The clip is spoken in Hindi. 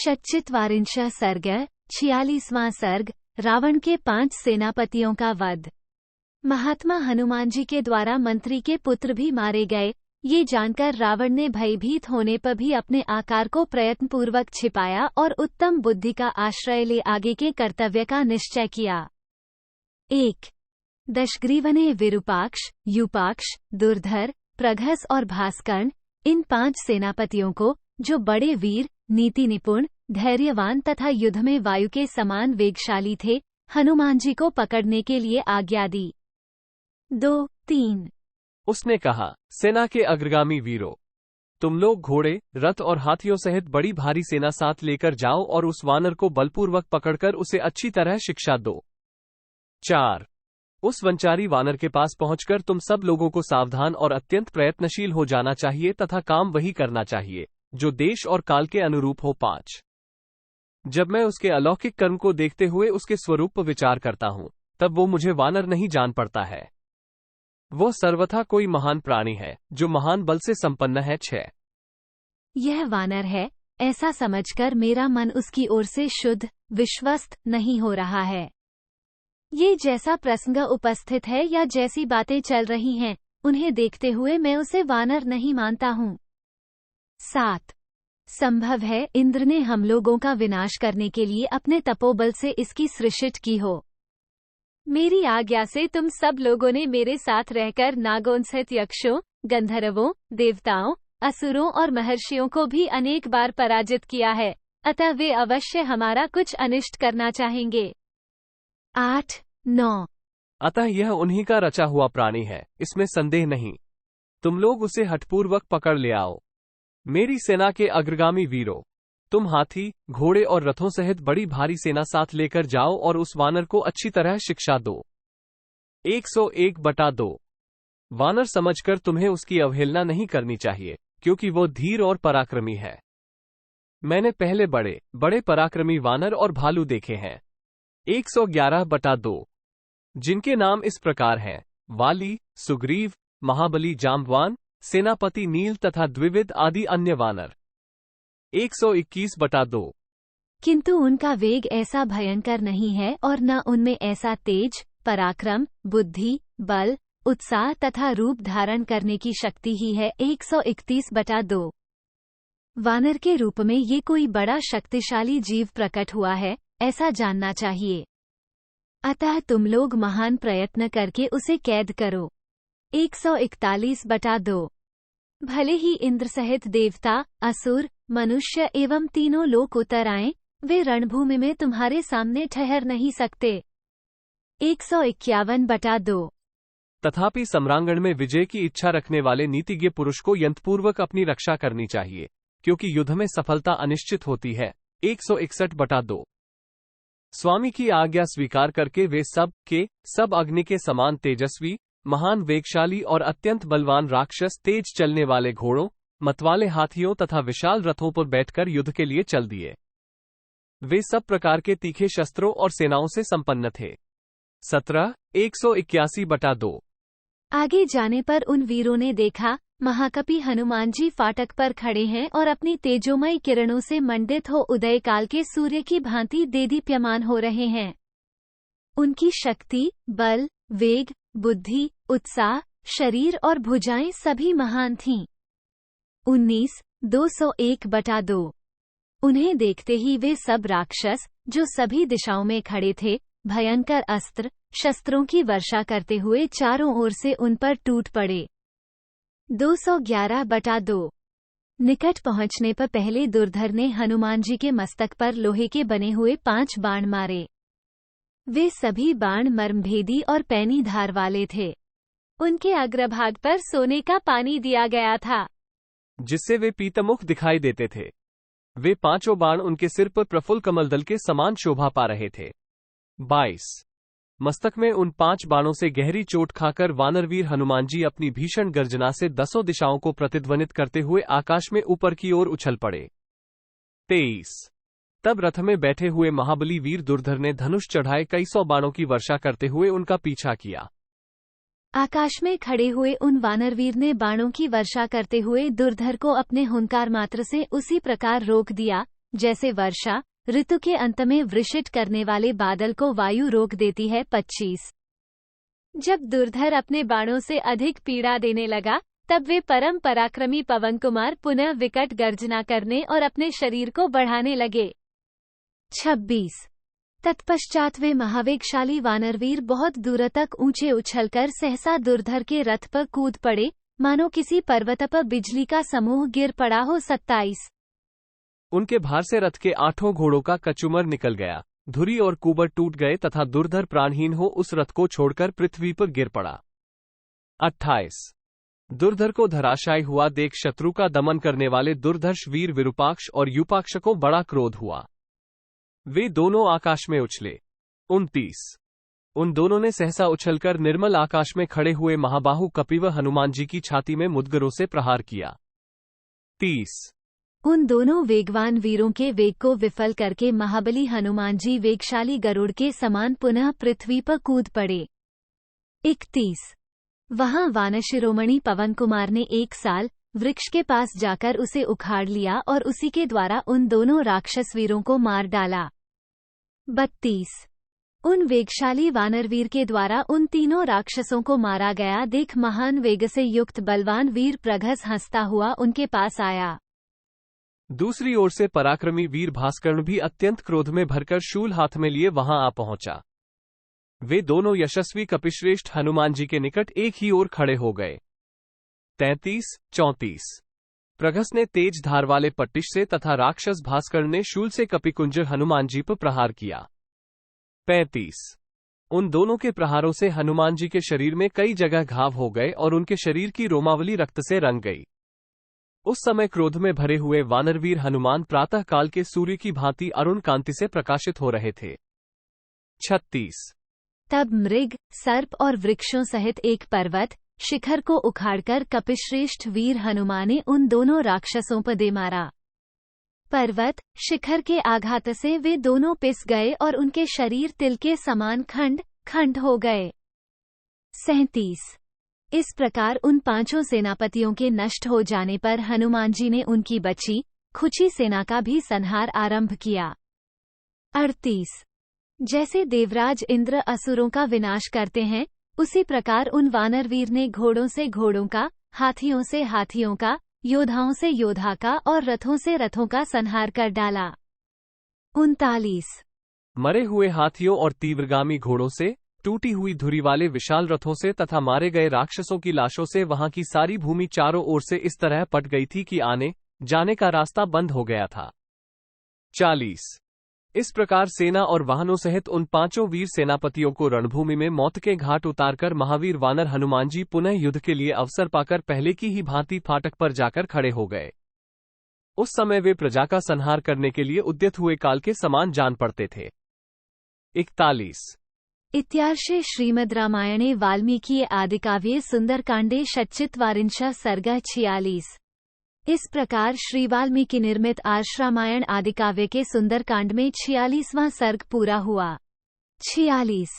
षट्चित्वारिंशः सर्ग 46वां सर्ग। रावण के 5 सेनापतियों का वध। महात्मा हनुमान जी के द्वारा मंत्री के पुत्र भी मारे गए। ये जानकर रावण ने भयभीत होने पर भी अपने आकार को प्रयत्नपूर्वक छिपाया और उत्तम बुद्धि का आश्रय ले आगे के कर्तव्य का निश्चय किया। 1. दशग्रीवने विरूपाक्ष, यूपाक्ष, दुर्धर, प्रघस और भास्कर्ण, इन 5 सेनापतियों को, जो बड़े वीर, नीति निपुण, धैर्यवान तथा युद्ध में वायु के समान वेगशाली थे, हनुमान जी को पकड़ने के लिए आज्ञा दी। 2, 3 उसने कहा, सेना के अग्रगामी वीरों, तुम लोग घोड़े, रथ और हाथियों सहित बड़ी भारी सेना साथ लेकर जाओ और उस वानर को बलपूर्वक पकड़कर उसे अच्छी तरह शिक्षा दो। 4. उस वंचारी वानर के पास पहुंचकर तुम सब लोगों को सावधान और अत्यंत प्रयत्नशील हो जाना चाहिए तथा काम वही करना चाहिए जो देश और काल के अनुरूप हो। 5. जब मैं उसके अलौकिक कर्म को देखते हुए उसके स्वरूप पर विचार करता हूं, तब वो मुझे वानर नहीं जान पड़ता है। वो सर्वथा कोई महान प्राणी है जो महान बल से संपन्न है। 6. यह वानर है, ऐसा समझकर मेरा मन उसकी ओर से शुद्ध, विश्वस्त नहीं हो रहा है। ये जैसा प्रसंग उपस्थित है या जैसी बातें चल रही हैं, उन्हें देखते हुए मैं उसे वानर नहीं मानता हूँ। 7. संभव है इंद्र ने हम लोगों का विनाश करने के लिए अपने तपोबल से इसकी सृष्टि की हो। मेरी आज्ञा से तुम सब लोगों ने मेरे साथ रहकर नागों सहित यक्षों, गंधर्वों, देवताओं, असुरों और महर्षियों को भी अनेक बार पराजित किया है, अतः वे अवश्य हमारा कुछ अनिष्ट करना चाहेंगे। 8, 9 अतः यह उन्हीं का रचा हुआ प्राणी है, इसमें संदेह नहीं। तुम लोग उसे हठपूर्वक पकड़ ले आओ। मेरी सेना के अग्रगामी वीरों, तुम हाथी, घोड़े और रथों सहित बड़ी भारी सेना साथ लेकर जाओ और उस वानर को अच्छी तरह शिक्षा दो। 101/2 वानर समझकर तुम्हें उसकी अवहेलना नहीं करनी चाहिए, क्योंकि वो धीर और पराक्रमी है। मैंने पहले बड़े बड़े पराक्रमी वानर और भालू देखे हैं। 111/2 जिनके नाम इस प्रकार हैं: वाली, सुग्रीव, महाबली जाम्बवान, सेनापति नील तथा द्विविध आदि अन्य वानर। 121/2 किंतु उनका वेग ऐसा भयंकर नहीं है और न उनमें ऐसा तेज, पराक्रम, बुद्धि, बल, उत्साह तथा रूप धारण करने की शक्ति ही है। 131/2 वानर के रूप में ये कोई बड़ा शक्तिशाली जीव प्रकट हुआ है, ऐसा जानना चाहिए। अतः तुम लोग महान प्रयत्न करके उसे कैद करो। 141/2 भले ही इंद्र सहित देवता, असुर, मनुष्य एवं तीनों लोक उतर आएं, वे रणभूमि में तुम्हारे सामने ठहर नहीं सकते। 151/2 तथापि सम्रांगण में विजय की इच्छा रखने वाले नीतिज्ञ पुरुष को यंत्रपूर्वक अपनी रक्षा करनी चाहिए, क्योंकि युद्ध में सफलता अनिश्चित होती है। 161/2 स्वामी की आज्ञा स्वीकार करके वे सब के सब अग्नि के समान तेजस्वी, महान वेगशाली और अत्यंत बलवान राक्षस तेज चलने वाले घोड़ों, मतवाले हाथियों तथा विशाल रथों पर बैठकर युद्ध के लिए चल दिए। वे सब प्रकार के तीखे शस्त्रों और सेनाओं से संपन्न थे। 17. 181/2 आगे जाने पर उन वीरों ने देखा, महाकपि हनुमान जी फाटक पर खड़े हैं और अपनी तेजोमय किरणों से मंडित हो उदय काल के सूर्य की भांति देदीप्यमान हो रहे हैं। उनकी शक्ति, बल, वेग, बुद्धि, उत्साह, शरीर और भुजाएं सभी महान थीं। 19. 201/2 उन्हें देखते ही वे सब राक्षस, जो सभी दिशाओं में खड़े थे, भयंकर अस्त्र शस्त्रों की वर्षा करते हुए चारों ओर से उन पर टूट पड़े। 211/2 निकट पहुंचने पर पहले दुर्धर ने हनुमान जी के मस्तक पर लोहे के बने हुए 5 बाण मारे। वे सभी बाण मर्मभेदी और पैनी धार वाले थे। उनके अग्रभाग पर सोने का पानी दिया गया था, जिससे वे पीतमुख दिखाई देते थे। वे 5 बाण उनके सिर पर प्रफुल्ल कमलदल के समान शोभा पा रहे थे। 22 मस्तक में उन 5 बाणों से गहरी चोट खाकर वानरवीर हनुमान जी अपनी भीषण गर्जना से 10 दिशाओं को प्रतिध्वनित करते हुए आकाश में ऊपर की ओर उछल पड़े। 23 तब रथ में बैठे हुए महाबली वीर दुर्धर ने धनुष चढ़ाए कई 100 बाणों की वर्षा करते हुए उनका पीछा किया। आकाश में खड़े हुए उन वानरवीर ने बाणों की वर्षा करते हुए दुर्धर को अपने हुंकार मात्र से उसी प्रकार रोक दिया, जैसे वर्षा ऋतु के अंत में वृषित करने वाले बादल को वायु रोक देती है। 25 जब दुर्धर अपने बाणों से अधिक पीड़ा देने लगा, तब वे परम पराक्रमी पवन कुमार पुनः विकट गर्जना करने और अपने शरीर को बढ़ाने लगे। 26 तत्पश्चात वे महावेगशाली वानरवीर बहुत दूर तक ऊंचे उछलकर सहसा दुर्धर के रथ पर कूद पड़े, मानो किसी पर्वत पर बिजली का समूह गिर पड़ा हो। 27 उनके भार से रथ के 8 घोड़ों का कचुमर निकल गया, धुरी और कुबर टूट गए तथा दुर्धर प्राणहीन हो उस रथ को छोड़कर पृथ्वी पर गिर पड़ा। 28 दुर्धर को धराशायी हुआ देख शत्रु का दमन करने वाले दुर्धर्ष वीर विरूपाक्ष और यूपाक्ष को बड़ा क्रोध हुआ। वे दोनों आकाश में उछले। 29 उन दोनों ने सहसा उछलकर निर्मल आकाश में खड़े हुए महाबाहु कपिव हनुमान जी की छाती में मुद्गरों से प्रहार किया। 30 उन दोनों वेगवान वीरों के वेग को विफल करके महाबली हनुमान जी वेगशाली गरुड़ के समान पुनः पृथ्वी पर कूद पड़े। 31 वहां वानशिरोमणि पवन कुमार ने एक साल वृक्ष के पास जाकर उसे उखाड़ लिया और उसी के द्वारा उन दोनों राक्षस वीरों को मार डाला। 32 उन वेगशाली वानरवीर के द्वारा उन तीनों राक्षसों को मारा गया देख महान वेग से युक्त बलवान वीर प्रघस हंसता हुआ उनके पास आया। दूसरी ओर से पराक्रमी वीर भास्कर्ण भी अत्यंत क्रोध में भरकर शूल हाथ में लिए वहां आ पहुंचा। वे दोनों यशस्वी कपिश्रेष्ठ हनुमान जी के निकट एक ही ओर खड़े हो गए। 33-34 प्रघस ने तेज धार वाले पट्टिश से तथा राक्षस भास्कर्ण ने शूल से कपिकुंजर हनुमान जी पर प्रहार किया। 35 उन दोनों के प्रहारों से हनुमान जी के शरीर में कई जगह घाव हो गए और उनके शरीर की रोमावली रक्त से रंग गई। उस समय क्रोध में भरे हुए वानरवीर हनुमान प्रातः काल के सूर्य की भांति अरुण कांति से प्रकाशित हो रहे थे। 36 तब मृग सर्प और वृक्षों सहित एक पर्वत शिखर को उखाड़कर कपिश्रेष्ठ वीर हनुमान ने उन दोनों राक्षसों पर दे मारा। पर्वत शिखर के आघात से वे दोनों पिस गए और उनके शरीर तिल के समान खंड खंड हो गए। 37 इस प्रकार उन पांचों सेनापतियों के नष्ट हो जाने पर हनुमान जी ने उनकी बची खुची सेना का भी संहार आरंभ किया। 38 जैसे देवराज इंद्र असुरों का विनाश करते हैं, उसी प्रकार उन वानरवीर ने घोड़ों से घोड़ों का, हाथियों से हाथियों का, योद्धाओं से योद्धा का और रथों से रथों का संहार कर डाला। 39 मरे हुए हाथियों और तीव्रगामी घोड़ों से, टूटी हुई धुरी वाले विशाल रथों से तथा मारे गए राक्षसों की लाशों से वहां की सारी भूमि चारों ओर से इस तरह पट गई थी कि आने जाने का रास्ता बंद हो गया था। 40 इस प्रकार सेना और वाहनों सहित उन पांचों वीर सेनापतियों को रणभूमि में मौत के घाट उतारकर महावीर वानर हनुमान जी पुनः युद्ध के लिए अवसर पाकर पहले की ही भांति फाटक पर जाकर खड़े हो गए। उस समय वे प्रजा का संहार करने के लिए उद्यत हुए काल के समान जान पड़ते थे। 41 इत्यार्षे श्रीमद् रामायणे वाल्मीकि आदिकाव्ये सुंदरकांडे षट्चित्वारिंशः सर्गः 46। इस प्रकार श्री वाल्मीकि निर्मित आर्ष रामायण आदिकाव्य के सुंदरकांड में 46वां सर्ग पूरा हुआ। 46